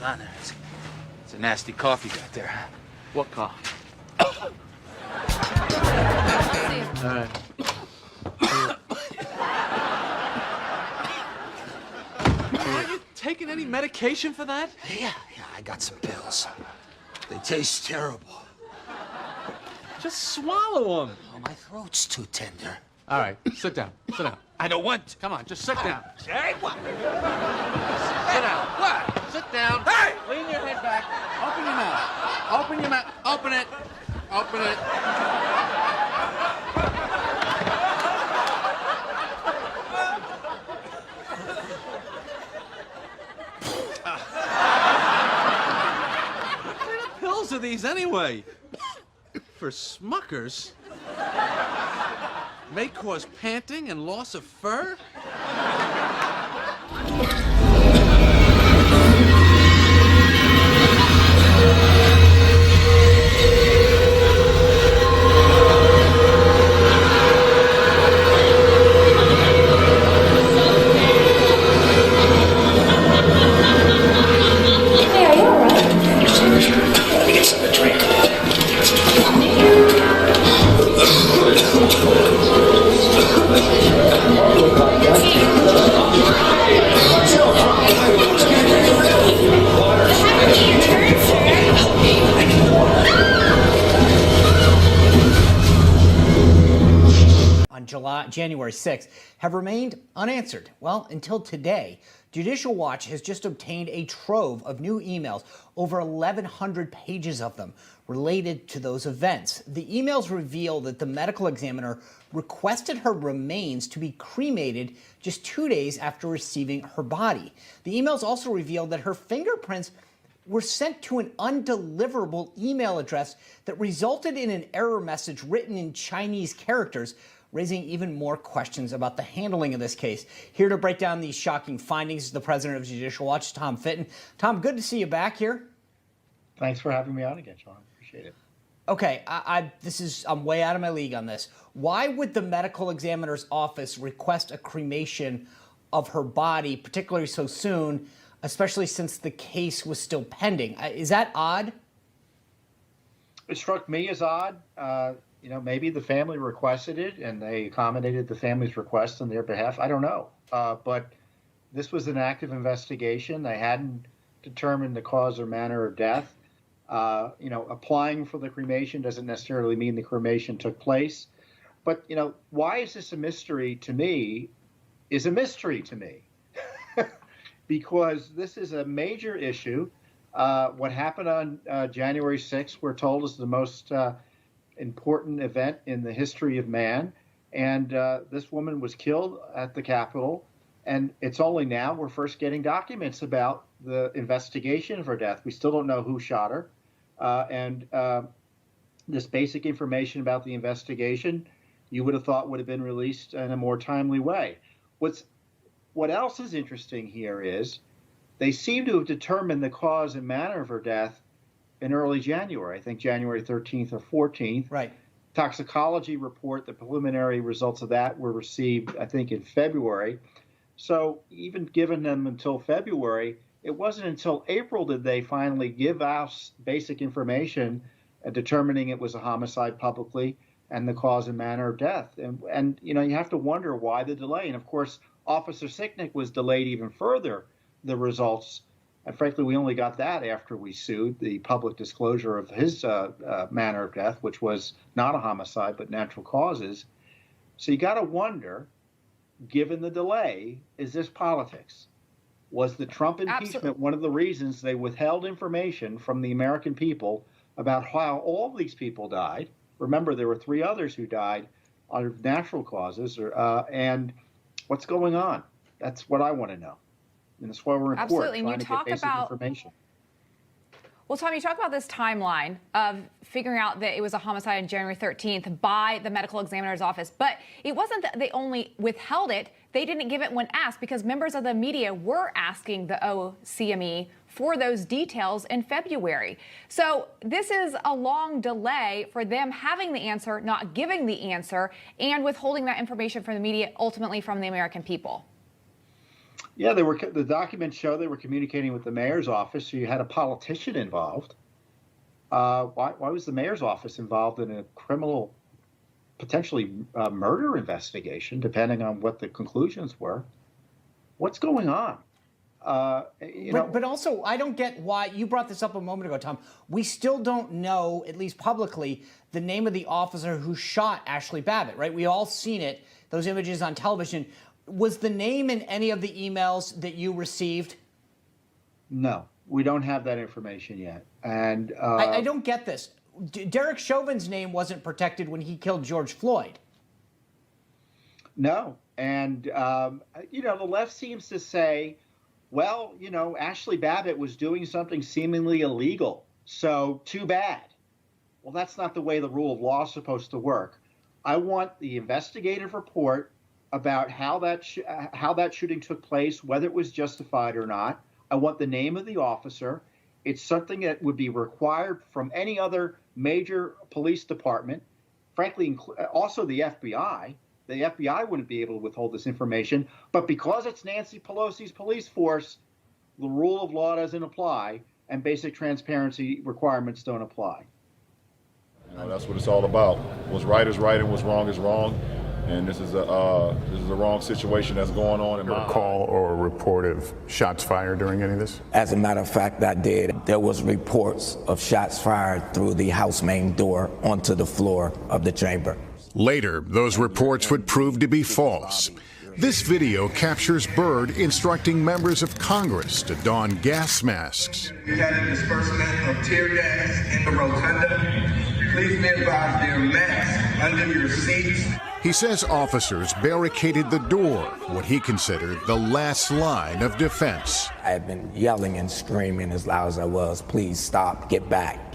hold on there. It's a nasty cough you got there. What cough? All right. Are you taking any medication for that? Yeah, I got some pills. They taste terrible. Just swallow them. Oh, my throat's too tender. All right, sit down. Sit down. I don't want to. Come on, just sit down. Hey, what? Sit down. What? Sit down. Hey! Lean your head back. Open your mouth. Open your mouth. Open it. Open it. What kind of pills are these anyway? For Smuckers? May cause panting and loss of fur? January 6th have remained unanswered. Well, until today, Judicial Watch has just obtained a trove of new emails, over 1,100 pages of them, related to those events. The emails reveal that the medical examiner requested her remains to be cremated just 2 days after receiving her body. The emails also reveal that her fingerprints were sent to an undeliverable email address that resulted in an error message written in Chinese characters, raising even more questions about the handling of this case. Here to break down these shocking findings is the president of Judicial Watch, Tom Fitton. Tom, good to see you back here. Thanks for having me on again, Sean. Appreciate it. Okay, I'm way out of my league on this. Why would the medical examiner's office request a cremation of her body, particularly so soon, especially since the case was still pending? Is that odd? It struck me as odd. Maybe the family requested it and they accommodated the family's request on their behalf. I don't know. But this was an active investigation. They hadn't determined the cause or manner of death. Applying for the cremation doesn't necessarily mean the cremation took place. But, why is this a mystery to me is a mystery to me. Because this is a major issue. What happened on January 6th, we're told, is the most important event in the history of man. And this woman was killed at the Capitol. And it's only now we're first getting documents about the investigation of her death. We still don't know who shot her. And this basic information about the investigation, you would have thought would have been released in a more timely way. What else is interesting here is they seem to have determined the cause and manner of her death in early January, I think January 13th or 14th. Right. Toxicology report, the preliminary results of that were received, I think, in February. So even given them until February, it wasn't until April did they finally give us basic information determining it was a homicide publicly and the cause and manner of death. And you have to wonder why the delay. And of course, Officer Sicknick was delayed even further, the results. And frankly, we only got that after we sued, the public disclosure of his manner of death, which was not a homicide, but natural causes. So you got to wonder, given the delay, is this politics? Was the Trump impeachment one of the reasons they withheld information from the American people about how all these people died? Remember, there were 3 others who died of natural causes. And what's going on? That's what I want to know. And that's why we're in court trying to get basic information. Well, Tom, you talk about this timeline of figuring out that it was a homicide on January 13th by the medical examiner's office. But it wasn't that they only withheld it. They didn't give it when asked because members of the media were asking the OCME for those details in February. So this is a long delay for them having the answer, not giving the answer, and withholding that information from the media, ultimately from the American people. Yeah, they were. The documents show they were communicating with the mayor's office. So you had a politician involved. Why was the mayor's office involved in a criminal, potentially murder investigation, depending on what the conclusions were? What's going on? But also, I don't get why you brought this up a moment ago, Tom. We still don't know, at least publicly, the name of the officer who shot Ashley Babbitt, right? We all seen it, those images on television. Was the name in any of the emails that you received? No, we don't have that information yet. And I don't get this. Derek Chauvin's name wasn't protected when he killed George Floyd. No. And, the left seems to say, well, Ashley Babbitt was doing something seemingly illegal, so too bad. Well, that's not the way the rule of law is supposed to work. I want the investigative report about how that shooting took place, whether it was justified or not. I want the name of the officer. It's something that would be required from any other major police department, frankly, also the FBI. The FBI wouldn't be able to withhold this information, but because it's Nancy Pelosi's police force, the rule of law doesn't apply, and basic transparency requirements don't apply. That's what it's all about. What's right is right, and what's wrong is wrong. And this is a wrong situation that's going on in my call or a report of shots fired during any of this? As a matter of fact, I did. There was reports of shots fired through the house main door onto the floor of the chamber. Later, those reports would prove to be false. This video captures Byrd instructing members of Congress to don gas masks. We had a disbursement of tear gas in the rotunda. Please be advised there are masks under your seats. He says officers barricaded the door, what he considered the last line of defense. I had been yelling and screaming as loud as I was, please stop, get back,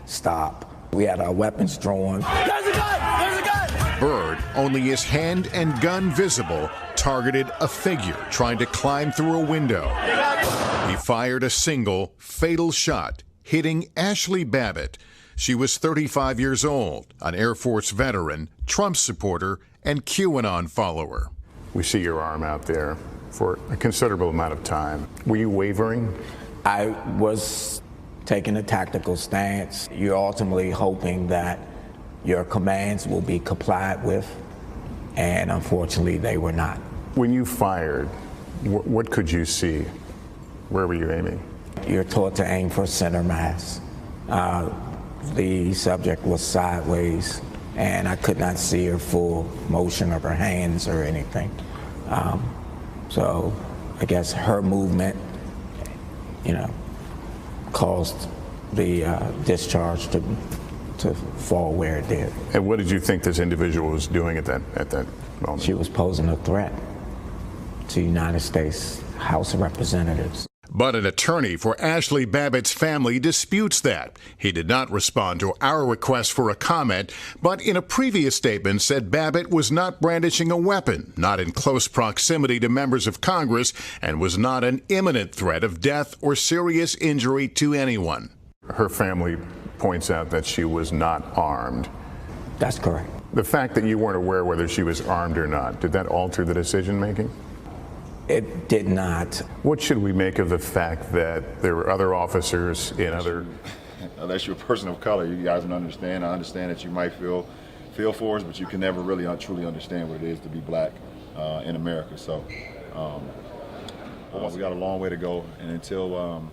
stop. We had our weapons drawn. There's a gun! There's a gun! Byrd, only his hand and gun visible, targeted a figure trying to climb through a window. He fired a single, fatal shot, hitting Ashley Babbitt. She was 35 years old, an Air Force veteran, Trump supporter, and QAnon follower. We see your arm out there for a considerable amount of time. Were you wavering? I was taking a tactical stance. You're ultimately hoping that your commands will be complied with, and unfortunately they were not. When you fired, what could you see? Where were you aiming? You're taught to aim for center mass. The subject was sideways, and I could not see her full motion of her hands or anything. So I guess her movement, caused the discharge to fall where it did. And what did you think this individual was doing at that moment? She was posing a threat to United States House of Representatives. But an attorney for Ashley Babbitt's family disputes that. He did not respond to our request for a comment, but in a previous statement said Babbitt was not brandishing a weapon, not in close proximity to members of Congress, and was not an imminent threat of death or serious injury to anyone. Her family points out that she was not armed. That's correct. The fact that you weren't aware whether she was armed or not, did that alter the decision making? It did not. What should we make of the fact that there were other officers in other... Unless you're a person of color, you guys don't understand. I understand that you might feel for us, but you can never really truly understand what it is to be black in America. So we got a long way to go. And until,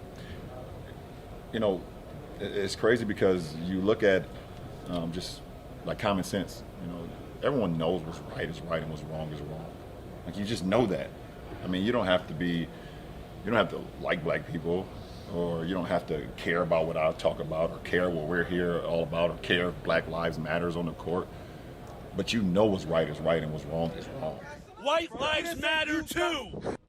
it's crazy because you look at just like common sense. Everyone knows what's right is right and what's wrong is wrong. Like, you just know that. I mean, you don't have to like black people, or you don't have to care about what I talk about, or care what we're here all about, or care if Black Lives Matters on the court. But you know what's right is right and what's wrong is wrong. White lives matter too.